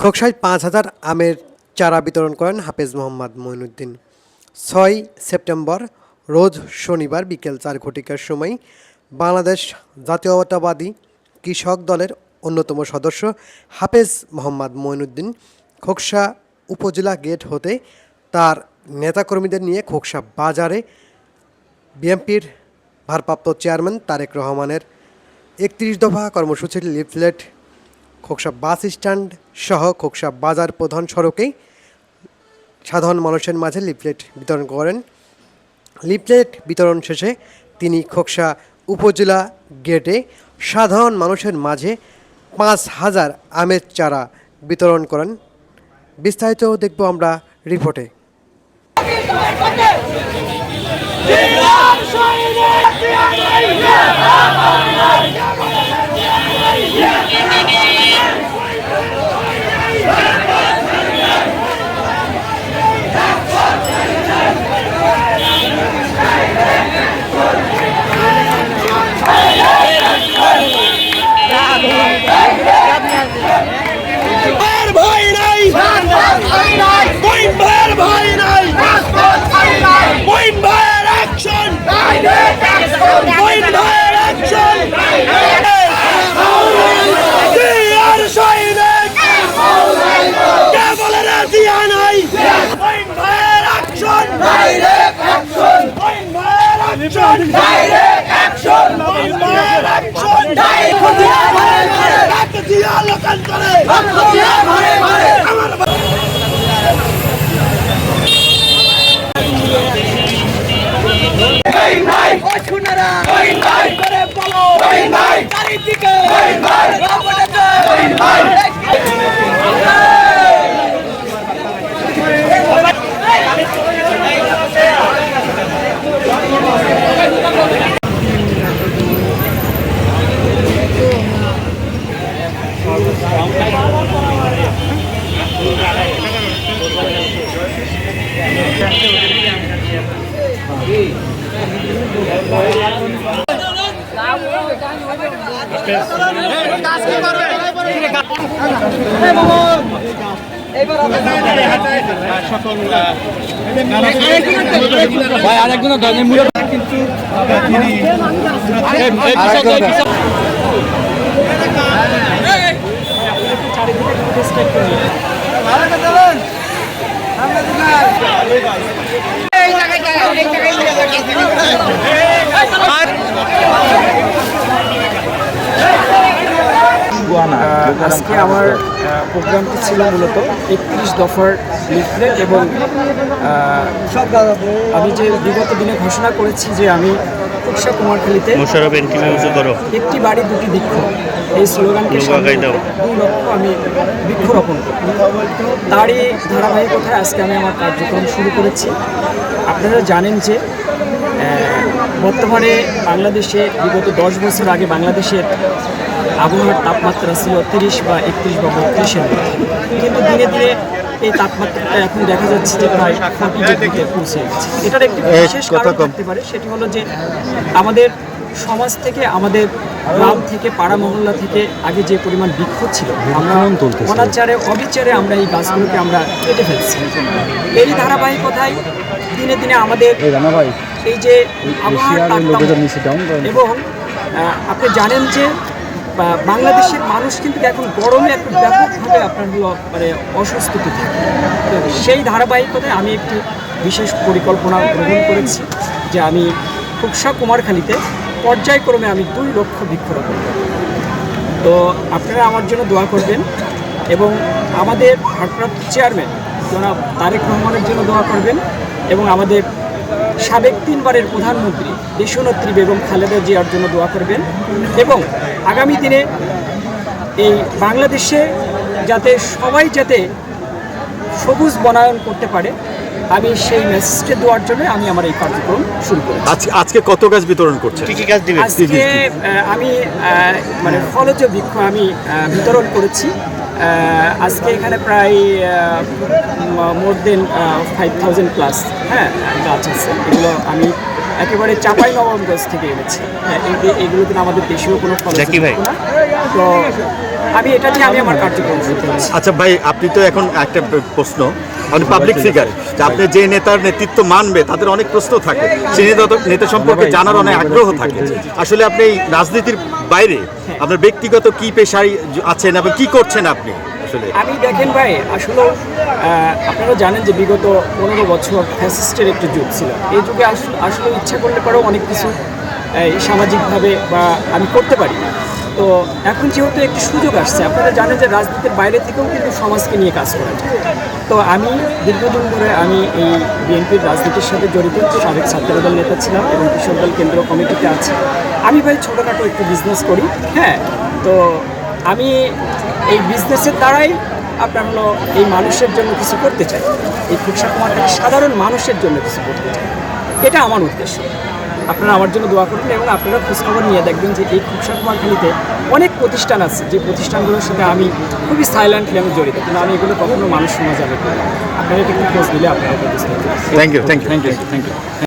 খোকসায় ৫,০০০ আমের চারা বিতরণ করেন হাফেজ মোহাম্মদ মঈনুদ্দিন। ৬ সেপ্টেম্বর রোজ শনিবার বিকেল ৪ ঘটিকার সময় বাংলাদেশ জাতীয়তাবাদী কৃষক দলের অন্যতম সদস্য হাফেজ মোহাম্মদ মঈনুদ্দিন খোকসা উপজেলা গেট হতে তার নেতাকর্মীদের নিয়ে খোকসা বাজারে বিএনপির ভারপ্রাপ্ত চেয়ারম্যান তারেক রহমানের ৩১ দফা কর্মসূচির লিফলেট খোকসা বাস স্ট্যান্ড সহ খোকসা বাজার প্রধান সড়কেই সাধারণ মানুষের মাঝে লিফলেট বিতরণ করেন। লিফলেট বিতরণ শেষে তিনি খোকসা উপজেলা গেটে সাধারণ মানুষের মাঝে ৫,০০০ আমের চারা বিতরণ করেন। বিস্তারিত দেখব আমরা রিপোর্টে। আজকে আমার প্রোগ্রামটি ছিল মূলত ৩১ দফার লিফলেট এবং আমি যে বিগত দিনে ঘোষণা করেছি যে আমি খোকসা কুমারখালীতে একটি বাড়ি দুটি বৃক্ষ এই স্লোগানকে সামনে রেখে ২ লক্ষ আমি বৃক্ষরোপণ করি। তারই ধারাবাহিকতায় আজকে আমি আমার কার্যক্রম শুরু করেছি। আপনারা জানেন যে বর্তমানে বাংলাদেশে বিগত ১০ বছর আগে বাংলাদেশের আবহাওয়ার তাপমাত্রা ছিল ৩০ বা ৩১ বা ৩২-এর মধ্যে, কিন্তু ধীরে ধীরে এই তাপমাত্রাটা এখন দেখা যাচ্ছে যে প্রায় 40 ডিগ্রিতে পৌঁছে গেছে। এটার একটি বিশেষ কারণ থাকতে পারে, সেটি হলো যে আমাদের সমাজ থেকে, আমাদের গ্রাম থেকে, পাড়া মহল্লা থেকে আগে যে পরিমাণ বৃক্ষ ছিল, আমরা অনাচারে অবিচারে আমরা এই গাছগুলোকে আমরা কেটে ফেলছি। এরই ধারাবাহিকতায় দিনে দিনে আমাদের এই যে আবহাওয়ার তাপমাত্রা, এবং আপনি জানেন যে বাংলাদেশের মানুষ কিন্তু এখন গরমে একটু ব্যাপকভাবে আপনার অসুস্থতা থাকে। তো সেই ধারাবাহিকতায় আমি একটি বিশেষ পরিকল্পনা গ্রহণ করেছি যে আমি খোকসা কুমারখালীতে পর্যায়ক্রমে আমি ২ লক্ষ বৃক্ষরোপণ করব। তো আপনারা আমার জন্য দোয়া করবেন এবং আমাদের ভারপ্রাপ্ত চেয়ারম্যান জনাব তারেক রহমানের জন্য দোয়া করবেন এবং আমাদের সাবেক ৩ বারের প্রধানমন্ত্রী দেশনেত্রী বেগম খালেদা জিয়ার জন্য দোয়া করবেন এবং আগামী দিনে এই বাংলাদেশে যাতে সবাই যাতে সবুজ বনায়ন করতে পারে, আমি সেই মেসেজটা দেওয়ার জন্য আমি আমার এই কার্যক্রম শুরু করি। আজকে কত গাছ বিতরণ করছেন? আজকে আমি ফলজ বৃক্ষ আমি বিতরণ করেছি। আজকে এখানে প্রায় মোর দেন 5000 প্লাস গাছ আছে। এগুলো আমি একেবারে চাঁপাইনবাবগঞ্জ থেকে এনেছি। এগুলো কিন্তু আমাদের দেশেও কোনো ফলজ বৃক্ষ না। তো আমি এটা নিয়ে আমি আমার কার্যক্রম শুরু করেছি। আচ্ছা ভাই, আপনি তো এখন একটা প্রশ্ন, আপনি পাবলিক ফিগার, আপনি যে নেতার নেতৃত্ব মানবে তাদের অনেক প্রশ্ন থাকে, সেই নেতা সম্পর্কে জানার অনেক আগ্রহ থাকে। আসলে আপনি এই রাজনীতির বাইরে আপনার ব্যক্তিগত কি পেশায় আছেন এবং কি করছেন আপনি আসলে? আমি দেখেন ভাই, আসলে আপনারা জানেন যে বিগত 15 বছর ফ্যাসিস্টের একটি যুগ ছিল। এই যুগে আসলে ইচ্ছা করলে পরেও অনেক কিছু সামাজিকভাবে বা আমি করতে পারি। তো এখন যেহেতু একটি সুযোগ আসছে, আপনারা জানেন যে রাজনীতির বাইরে থেকেও কিন্তু সমাজকে নিয়ে কাজ করা যায়। তো আমি দীর্ঘদিন ধরে আমি এই বিএনপির রাজনীতির সাথে জড়িত, সাবেক ছাত্রদল নেতা ছিলাম এবং কিশোর দল কেন্দ্রীয় কমিটিতে আছি। আমি ভাই ছোটোখাটো একটু বিজনেস করি। হ্যাঁ, তো আমি এই বিজনেসের দ্বারাই আপনার হলো এই মানুষের জন্য কিছু করতে চাই, এই খুকসা কুমারখালী সাধারণ মানুষের জন্য কিছু করতে চাই, এটা আমার উদ্দেশ্য। আপনারা আমার জন্য দোয়া করবেন এবং আপনারা খোঁজখবর নিয়ে দেখবেন যে এই খুকসা কুমারখালীতে অনেক প্রতিষ্ঠান আছে, যে প্রতিষ্ঠানগুলোর সাথে আমি খুবই সাইলেন্টলি আমি জড়িত, কিন্তু আমি এগুলো কখনো মানুষ সমাজে আমি করি না। আপনারা একটু খোঁজ দিলে আপনারা বুঝতে পারবেন। Thank you.